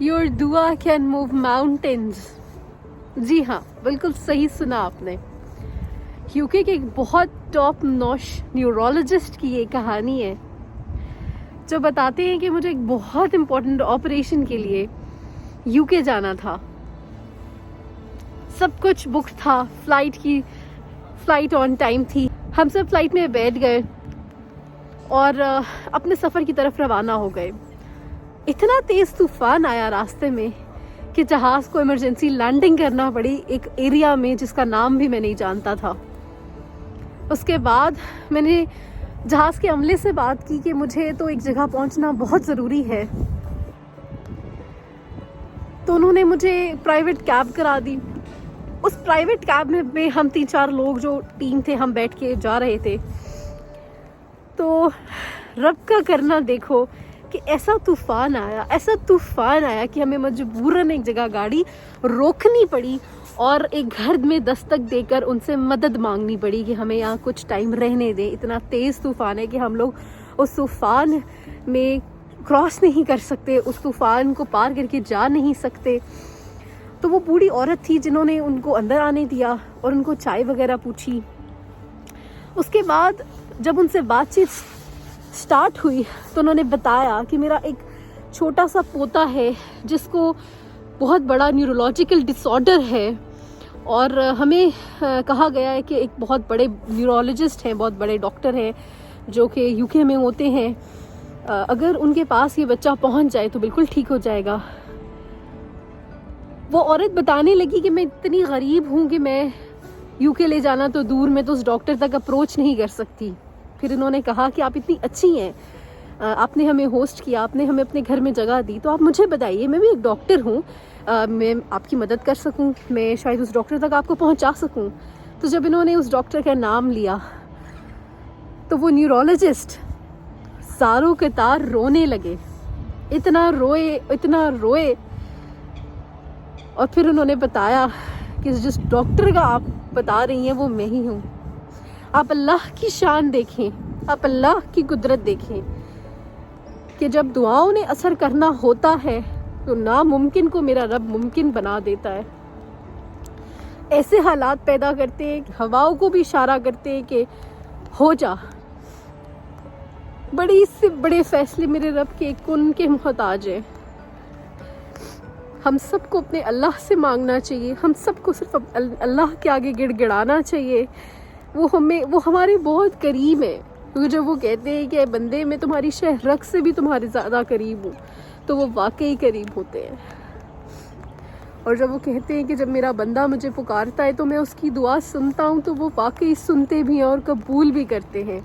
Your दुआ can move mountains. जी हाँ, बिल्कुल सही सुना आपने. यूके के एक बहुत टॉप नॉच न्यूरोलॉजिस्ट की ये कहानी है जो बताते हैं कि मुझे एक बहुत इम्पोर्टेंट ऑपरेशन के लिए यूके जाना था. सब कुछ बुक था, फ्लाइट ऑन टाइम थी. हम सब फ्लाइट में बैठ गए और अपने सफ़र की तरफ रवाना हो गए. इतना तेज़ तूफ़ान आया रास्ते में कि जहाज़ को इमरजेंसी लैंडिंग करना पड़ी एक एरिया में जिसका नाम भी मैं नहीं जानता था. उसके बाद मैंने जहाज़ के अमले से बात की कि मुझे तो एक जगह पहुंचना बहुत ज़रूरी है. तो उन्होंने मुझे प्राइवेट कैब करा दी. उस प्राइवेट कैब में हम 3-4 लोग जो टीम थे हम बैठ के जा रहे थे. तो रब का करना देखो कि ऐसा तूफ़ान आया कि हमें मजबूरन एक जगह गाड़ी रोकनी पड़ी और एक घर में दस्तक देकर उनसे मदद मांगनी पड़ी कि हमें यहाँ कुछ टाइम रहने दें. इतना तेज़ तूफ़ान है कि हम लोग उस तूफ़ान में क्रॉस नहीं कर सकते, उस तूफ़ान को पार करके जा नहीं सकते. तो वो बूढ़ी औरत थी जिन्होंने उनको अंदर आने दिया और उनको चाय वगैरह पूछी. उसके बाद जब उनसे बातचीत स्टार्ट हुई तो उन्होंने बताया कि मेरा एक छोटा सा पोता है जिसको बहुत बड़ा न्यूरोलॉजिकल डिसऑर्डर है और हमें कहा गया है कि एक बहुत बड़े न्यूरोलॉजिस्ट हैं, बहुत बड़े डॉक्टर हैं जो कि यूके में होते हैं. अगर उनके पास ये बच्चा पहुंच जाए तो बिल्कुल ठीक हो जाएगा. वो औरत बताने लगी कि मैं इतनी गरीब हूँ कि मैं यूके ले जाना तो दूर, मैं तो उस डॉक्टर तक अप्रोच नहीं कर सकती. फिर उन्होंने कहा कि आप इतनी अच्छी हैं, आपने हमें होस्ट किया, आपने हमें अपने घर में जगह दी, तो आप मुझे बताइए, मैं भी एक डॉक्टर हूँ, मैं आपकी मदद कर सकूँ, मैं शायद उस डॉक्टर तक आपको पहुँचा सकूँ. तो जब इन्होंने उस डॉक्टर का नाम लिया तो वो न्यूरोलॉजिस्ट ज़ारों के तार रोने लगे. इतना रोए और फिर उन्होंने बताया कि जिस डॉक्टर का आप बता रही हैं वो मैं ही हूँ. आप अल्लाह की शान देखें, आप अल्लाह की कुदरत देखें कि जब दुआओं ने असर करना होता है तो नामुमकिन को मेरा रब मुमकिन बना देता है. ऐसे हालात पैदा करते हैं, हवाओं को भी इशारा करते हैं कि हो जा. बड़ी से बड़े फैसले मेरे रब के कुन के मोहताज है. हम सबको अपने अल्लाह से मांगना चाहिए, हम सबको सिर्फ अल्लाह के आगे गिड़गिड़ाना चाहिए. वो हमारे बहुत करीब है. क्योंकि जब वो कहते हैं कि बंदे मैं तुम्हारी शहरक से भी तुम्हारे ज़्यादा करीब हूँ, तो वो वाकई करीब होते हैं. और जब वो कहते हैं कि जब मेरा बंदा मुझे पुकारता है तो मैं उसकी दुआ सुनता हूँ, तो वो वाकई सुनते भी हैं और कबूल भी करते हैं.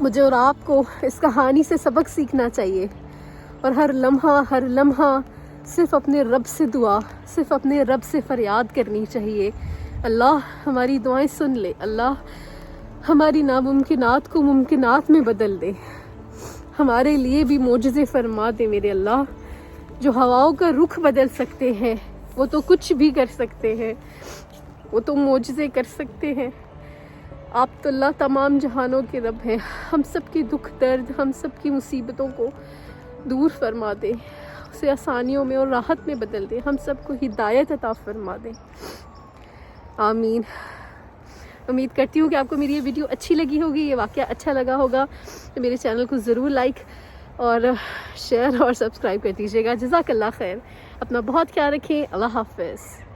मुझे और आपको इस कहानी से सबक सीखना चाहिए और हर लम्हा सिर्फ अपने रब से दुआ, सिर्फ अपने रब से फरियाद करनी चाहिए. अल्लाह हमारी दुआएं सुन ले, अल्लाह हमारी नामुमकिनात को मुमकिनात में बदल दे, हमारे लिए भी मोजज़े फरमा दे मेरे अल्लाह. जो हवाओं का रुख बदल सकते हैं वो तो कुछ भी कर सकते हैं, वो तो मोजज़े कर सकते हैं. आप तो अल्लाह तमाम जहानों के रब हैं. हम सब की दुख दर्द, हम सब की मुसीबतों को दूर फरमा दे, उसे आसानियों में और राहत में बदल दे, हम सबको हिदायत अता फरमा दे. आमीन. उम्मीद करती हूँ कि आपको मेरी ये वीडियो अच्छी लगी होगी, ये वाक़या अच्छा लगा होगा. तो मेरे चैनल को ज़रूर लाइक और शेयर और सब्सक्राइब कर दीजिएगा. जज़ाकल्लाह खैर. अपना बहुत ख्याल रखें. अल्लाह हाफ़िज़.